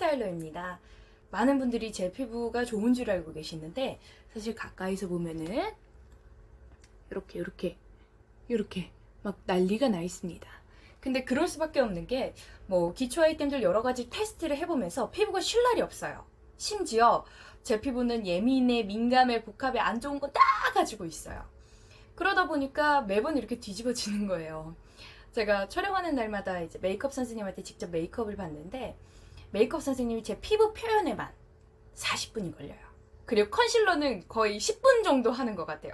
스타일러입니다. 많은 분들이 제 피부가 좋은 줄 알고 계시는데 사실 가까이서 보면은 이렇게 막 난리가 나 있습니다. 근데 그럴 수밖에 없는 게 뭐 기초 아이템들 여러 가지 테스트를 해보면서 피부가 쉴 날이 없어요. 심지어 제 피부는 예민해, 민감해, 복합에 안 좋은 거 다 가지고 있어요. 그러다 보니까 매번 이렇게 뒤집어지는 거예요. 제가 촬영하는 날마다 이제 메이크업 선생님한테 직접 메이크업을 받는데 메이크업 선생님이 제 피부 표현에만 40분이 걸려요. 그리고 컨실러는 거의 10분 정도 하는 것 같아요.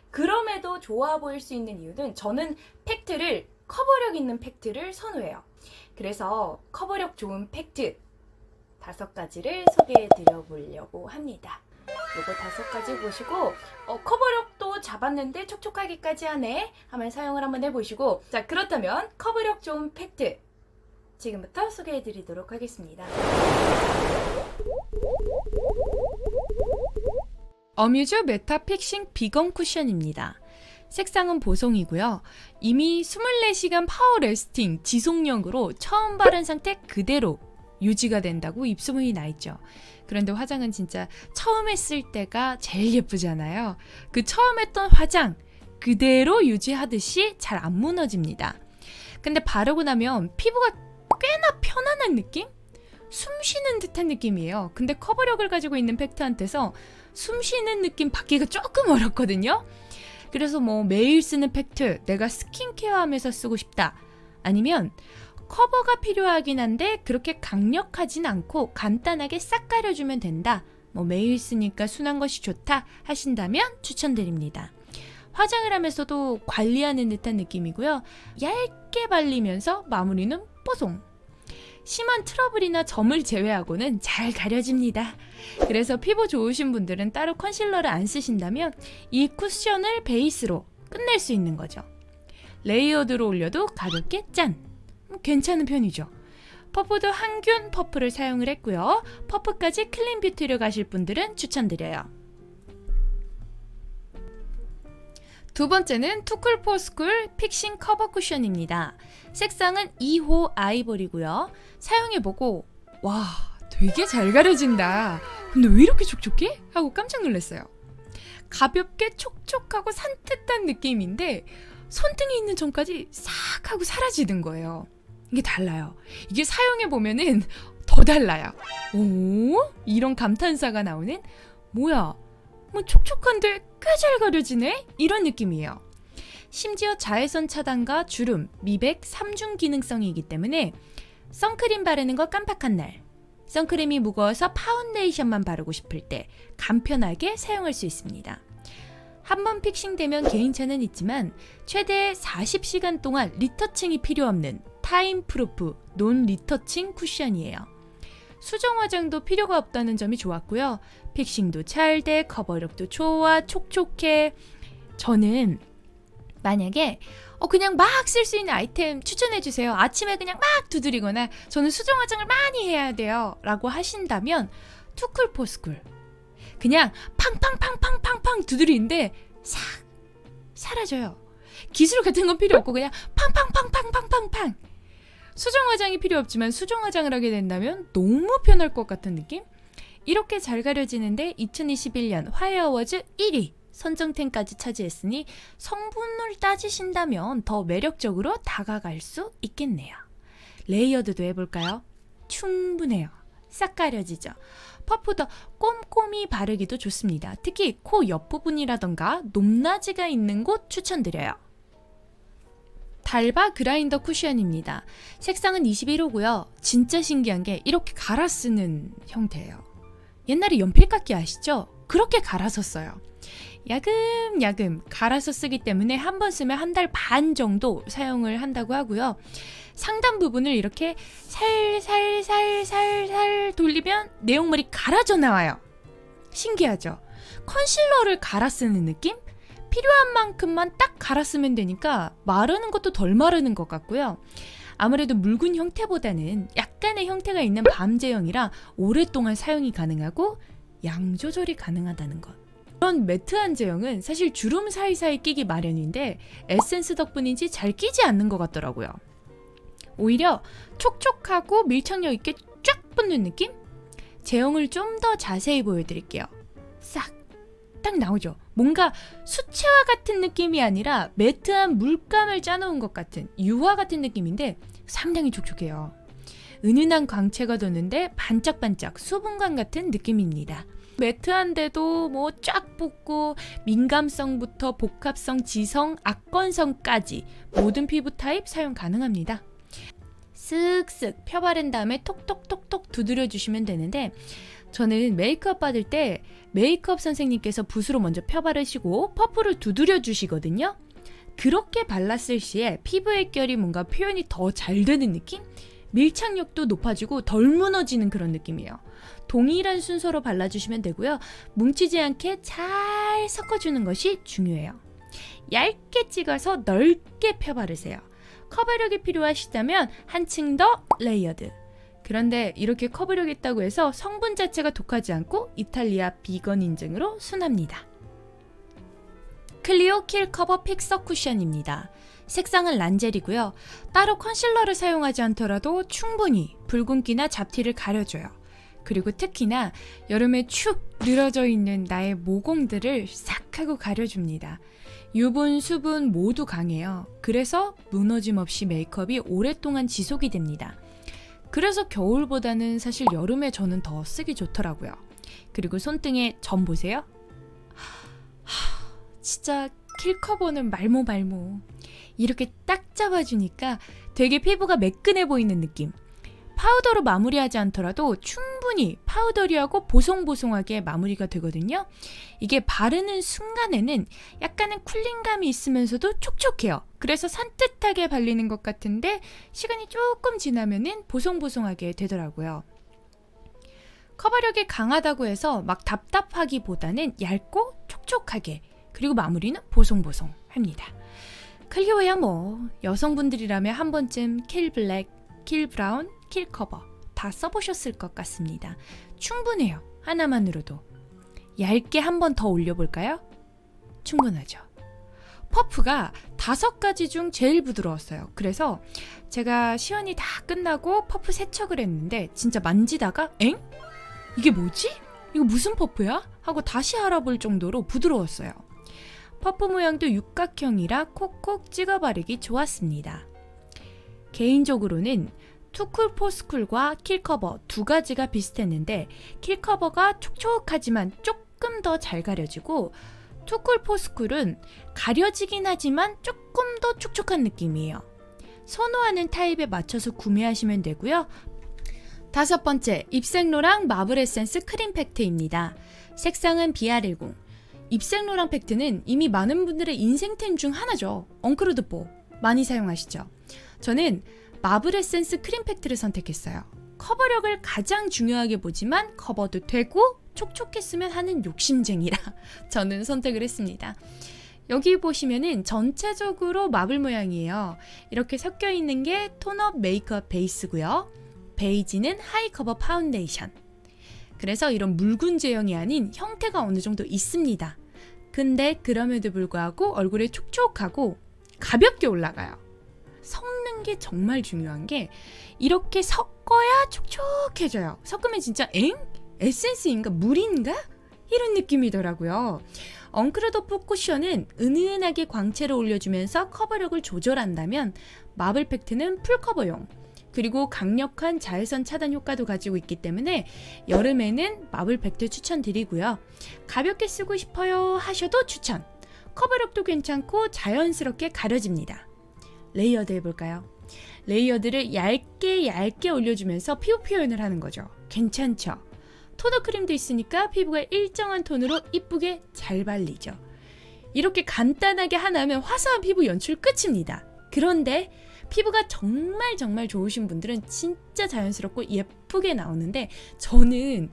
그럼에도 좋아 보일 수 있는 이유는 저는 팩트를, 커버력 있는 팩트를 선호해요. 그래서 커버력 좋은 팩트 5가지를 소개해 드려 보려고 합니다. 요거 5가지 보시고 커버력도 잡았는데 촉촉하기까지 하네 하면 사용을 한번 해보시고, 자 그렇다면 커버력 좋은 팩트 지금부터 소개해 드리도록 하겠습니다. 어뮤즈 메타 픽싱 비건 쿠션입니다. 색상은 보송이고요. 이미 24시간 파워 레스팅 지속력으로 처음 바른 상태 그대로 유지가 된다고 입소문이 나 있죠. 그런데 화장은 진짜 처음 했을 때가 제일 예쁘잖아요. 그 처음 했던 화장 그대로 유지하듯이 잘 안 무너집니다. 근데 바르고 나면 피부가 꽤나 편안한 느낌? 숨 쉬는 듯한 느낌이에요. 근데 커버력을 가지고 있는 팩트한테서 숨 쉬는 느낌 받기가 조금 어렵거든요. 그래서 뭐 매일 쓰는 팩트, 내가 스킨케어 하면서 쓰고 싶다. 아니면 커버가 필요하긴 한데 그렇게 강력하진 않고 간단하게 싹 가려주면 된다. 뭐 매일 쓰니까 순한 것이 좋다 하신다면 추천드립니다. 화장을 하면서도 관리하는 듯한 느낌이고요. 얇게 발리면서 마무리는 뽀송. 심한 트러블이나 점을 제외하고는 잘 가려집니다. 그래서 피부 좋으신 분들은 따로 컨실러를 안 쓰신다면 이 쿠션을 베이스로 끝낼 수 있는 거죠. 레이어드로 올려도 가볍게 짠! 괜찮은 편이죠. 퍼프도 항균 퍼프를 사용을 했고요. 퍼프까지 클린 뷰티를 가실 분들은 추천드려요. 두 번째는 투쿨포스쿨 픽싱 커버 쿠션입니다. 색상은 2호 아이보리고요. 사용해보고 와 되게 잘 가려진다. 근데 왜 이렇게 촉촉해? 하고 깜짝 놀랐어요. 가볍게 촉촉하고 산뜻한 느낌인데 손등에 있는 점까지 싹 하고 사라지는 거예요. 이게 달라요. 이게 사용해보면은 더 달라요. 오? 이런 감탄사가 나오는 뭐야? 뭐 촉촉한데 꽤 잘 가려지네? 이런 느낌이에요. 심지어 자외선 차단과 주름, 미백 3중 기능성이기 때문에 선크림 바르는 거 깜빡한 날, 선크림이 무거워서 파운데이션만 바르고 싶을 때 간편하게 사용할 수 있습니다. 한번 픽싱되면 개인차는 있지만 최대 40시간 동안 리터칭이 필요 없는 타임프루프 논 리터칭 쿠션이에요. 수정 화장도 필요가 없다는 점이 좋았고요. 픽싱도 잘 돼, 커버력도 좋아, 촉촉해. 저는 만약에 그냥 막 쓸 수 있는 아이템 추천해주세요. 아침에 그냥 막 두드리거나 저는 수정 화장을 많이 해야 돼요 라고 하신다면 투쿨포스쿨 그냥 팡팡팡팡팡팡 두드리는데 싹 사라져요. 기술 같은 건 필요 없고 그냥 팡팡팡팡팡팡팡. 수정 화장이 필요 없지만 수정 화장을 하게 된다면 너무 편할 것 같은 느낌? 이렇게 잘 가려지는데 2021년 화해 어워즈 1위 선정템까지 차지했으니 성분을 따지신다면 더 매력적으로 다가갈 수 있겠네요. 레이어드도 해볼까요? 충분해요. 싹 가려지죠. 퍼프도 꼼꼼히 바르기도 좋습니다. 특히 코 옆부분이라던가 높낮이가 있는 곳 추천드려요. 달바 그라인더 쿠션입니다. 색상은 21호고요. 진짜 신기한 게 이렇게 갈아 쓰는 형태예요. 옛날에 연필깎이 아시죠? 그렇게 갈아서 써요. 야금야금 갈아서 쓰기 때문에 한 번 쓰면 1달 반 정도 사용을 한다고 하고요. 상단 부분을 이렇게 살살살살살 돌리면 내용물이 갈아져 나와요. 신기하죠? 컨실러를 갈아 쓰는 느낌? 필요한 만큼만 딱 갈아 쓰면 되니까 마르는 것도 덜 마르는 것 같고요. 아무래도 묽은 형태보다는 약간의 형태가 있는 밤제형이라 오랫동안 사용이 가능하고 양 조절이 가능하다는 것. 이런 매트한 제형은 사실 주름 사이사이 끼기 마련인데 에센스 덕분인지 잘 끼지 않는 것 같더라고요. 오히려 촉촉하고 밀착력 있게 쫙 쫙 붙는 느낌? 제형을 좀 더 자세히 보여드릴게요. 싹 딱 나오죠. 뭔가 수채화 같은 느낌이 아니라 매트한 물감을 짜놓은 것 같은 유화 같은 느낌인데 상당히 촉촉해요. 은은한 광채가 도는데 반짝반짝 수분감 같은 느낌입니다. 매트한데도 뭐 쫙 붙고 민감성부터 복합성, 지성, 악건성까지 모든 피부 타입 사용 가능합니다. 쓱쓱 펴바른 다음에 톡톡톡톡 두드려 주시면 되는데 저는 메이크업 받을 때 메이크업 선생님께서 붓으로 먼저 펴바르시고 퍼프를 두드려 주시거든요. 그렇게 발랐을 시에 피부의 결이 뭔가 표현이 더 잘 되는 느낌? 밀착력도 높아지고 덜 무너지는 그런 느낌이에요. 동일한 순서로 발라주시면 되고요. 뭉치지 않게 잘 섞어주는 것이 중요해요. 얇게 찍어서 넓게 펴바르세요. 커버력이 필요하시다면 한층 더 레이어드. 그런데 이렇게 커버력 있다고 해서 성분 자체가 독하지 않고 이탈리아 비건 인증으로 순합니다. 클리오 킬 커버 픽서 쿠션입니다. 색상은 란젤이고요. 따로 컨실러를 사용하지 않더라도 충분히 붉은기나 잡티를 가려줘요. 그리고 특히나 여름에 축 늘어져 있는 나의 모공들을 싹 하고 가려줍니다. 유분, 수분 모두 강해요. 그래서 무너짐 없이 메이크업이 오랫동안 지속이 됩니다. 그래서 겨울보다는 사실 여름에 저는 더 쓰기 좋더라고요. 그리고 손등에 점 보세요. 진짜 킬커버는 말모. 이렇게 딱 잡아주니까 되게 피부가 매끈해 보이는 느낌. 파우더로 마무리하지 않더라도 충분히 파우더리하고 보송보송하게 마무리가 되거든요. 이게 바르는 순간에는 약간은 쿨링감이 있으면서도 촉촉해요. 그래서 산뜻하게 발리는 것 같은데 시간이 조금 지나면은 보송보송하게 되더라고요. 커버력이 강하다고 해서 막 답답하기보다는 얇고 촉촉하게, 그리고 마무리는 보송보송합니다. 클리오야 뭐 여성분들이라면 한 번쯤 킬 블랙, 킬 브라운, 킬 커버 다 써보셨을 것 같습니다. 충분해요. 하나만으로도. 얇게 한 번 더 올려볼까요? 충분하죠. 퍼프가 5가지 중 제일 부드러웠어요. 그래서 제가 시연이 다 끝나고 퍼프 세척을 했는데 진짜 만지다가 엥? 이게 뭐지? 이거 무슨 퍼프야? 하고 다시 알아볼 정도로 부드러웠어요. 퍼프 모양도 육각형이라 콕콕 찍어 바르기 좋았습니다. 개인적으로는 투쿨포스쿨과 킬커버 2가지가 비슷했는데 킬커버가 촉촉하지만 조금 더 잘 가려지고 투쿨포스쿨은 가려지긴 하지만 조금 더 촉촉한 느낌이에요. 선호하는 타입에 맞춰서 구매하시면 되고요. 5번째, 입생로랑 마블 에센스 크림 팩트입니다. 색상은 BR10. 입생로랑 팩트는 이미 많은 분들의 인생템 중 하나죠. 엉크루드뽀 많이 사용하시죠. 저는 마블 에센스 크림 팩트를 선택했어요. 커버력을 가장 중요하게 보지만 커버도 되고 촉촉했으면 하는 욕심쟁이라 저는 선택을 했습니다. 여기 보시면은 전체적으로 마블 모양이에요. 이렇게 섞여 있는 게 톤업 메이크업 베이스고요. 베이지는 하이 커버 파운데이션. 그래서 이런 묽은 제형이 아닌 형태가 어느 정도 있습니다. 근데 그럼에도 불구하고 얼굴에 촉촉하고 가볍게 올라가요. 섞는 게 정말 중요한 게 이렇게 섞어야 촉촉해져요. 섞으면 진짜 엥? 에센스인가? 물인가? 이런 느낌이더라고요. 엉크르도프 쿠션은 은은하게 광채를 올려주면서 커버력을 조절한다면 마블 팩트는 풀커버용, 그리고 강력한 자외선 차단 효과도 가지고 있기 때문에 여름에는 마블 팩트 추천드리고요. 가볍게 쓰고 싶어요 하셔도 추천. 커버력도 괜찮고 자연스럽게 가려집니다. 레이어드 해볼까요? 레이어드를 얇게 올려주면서 피부 표현을 하는 거죠. 괜찮죠? 토너 크림도 있으니까 피부가 일정한 톤으로 이쁘게 잘 발리죠. 이렇게 간단하게 하나면 화사한 피부 연출 끝입니다. 그런데 피부가 정말 좋으신 분들은 진짜 자연스럽고 예쁘게 나오는데 저는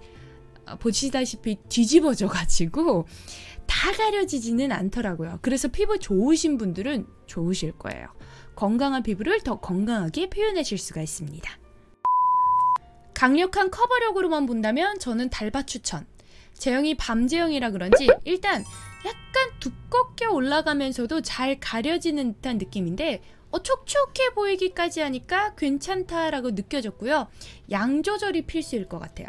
보시다시피 뒤집어져 가지고 다 가려지지는 않더라고요. 그래서 피부 좋으신 분들은 좋으실 거예요. 건강한 피부를 더 건강하게 표현하실 수가 있습니다. 강력한 커버력으로만 본다면 저는 달바 추천. 제형이 밤 제형이라 그런지 일단 약간 두껍게 올라가면서도 잘 가려지는 듯한 느낌인데 촉촉해 보이기까지 하니까 괜찮다라고 느껴졌고요. 양 조절이 필수일 것 같아요.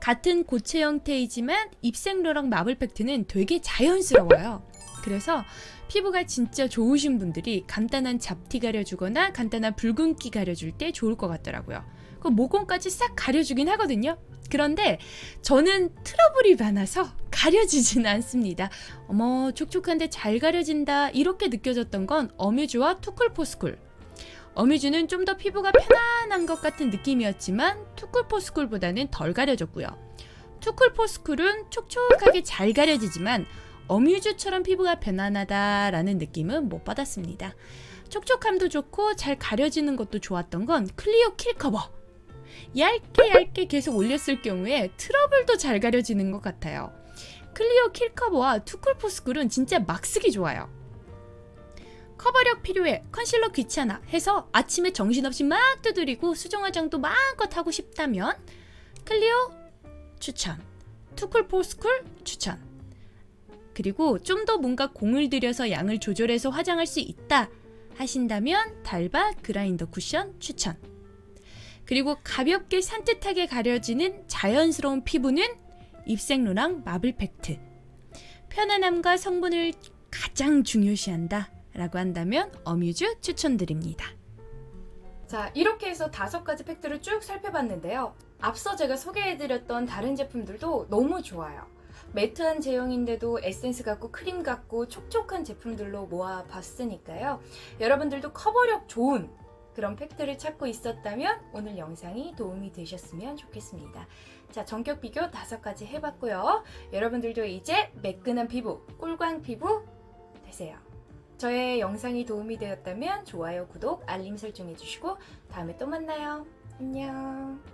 같은 고체 형태이지만 입생로랑 마블 팩트는 되게 자연스러워요. 그래서 피부가 진짜 좋으신 분들이 간단한 잡티 가려주거나 간단한 붉은기 가려줄 때 좋을 것 같더라고요. 그 모공까지 싹 가려주긴 하거든요. 그런데 저는 트러블이 많아서 가려지진 않습니다. 어머, 촉촉한데 잘 가려진다 이렇게 느껴졌던 건 어뮤즈와 투쿨포스쿨. 어뮤즈는 좀 더 피부가 편안한 것 같은 느낌이었지만 투쿨포스쿨보다는 덜 가려졌고요. 투쿨포스쿨은 촉촉하게 잘 가려지지만 어뮤즈처럼 피부가 편안하다라는 느낌은 못 받았습니다. 촉촉함도 좋고 잘 가려지는 것도 좋았던 건 클리오 킬 커버. 얇게 계속 올렸을 경우에 트러블도 잘 가려지는 것 같아요. 클리오 킬 커버와 투쿨포스쿨은 진짜 막 쓰기 좋아요. 커버력 필요해, 컨실러 귀찮아 해서 아침에 정신없이 막 두드리고 수정 화장도 마음껏 하고 싶다면 클리오 추천, 투쿨포스쿨 추천. 그리고 좀 더 뭔가 공을 들여서 양을 조절해서 화장할 수 있다 하신다면 달바 그라인더 쿠션 추천. 그리고 가볍게 산뜻하게 가려지는 자연스러운 피부는 입생로랑 마블 팩트. 편안함과 성분을 가장 중요시한다 라고 한다면 어뮤즈 추천드립니다. 자, 이렇게 해서 5가지 팩트를 쭉 살펴봤는데요. 앞서 제가 소개해드렸던 다른 제품들도 너무 좋아요. 매트한 제형인데도 에센스 같고 크림 같고 촉촉한 제품들로 모아봤으니까요. 여러분들도 커버력 좋은 그런 팩트를 찾고 있었다면 오늘 영상이 도움이 되셨으면 좋겠습니다. 자, 전격 비교 5가지 해봤고요. 여러분들도 이제 매끈한 피부, 꿀광 피부 되세요. 저의 영상이 도움이 되었다면 좋아요, 구독, 알림 설정해주시고 다음에 또 만나요. 안녕.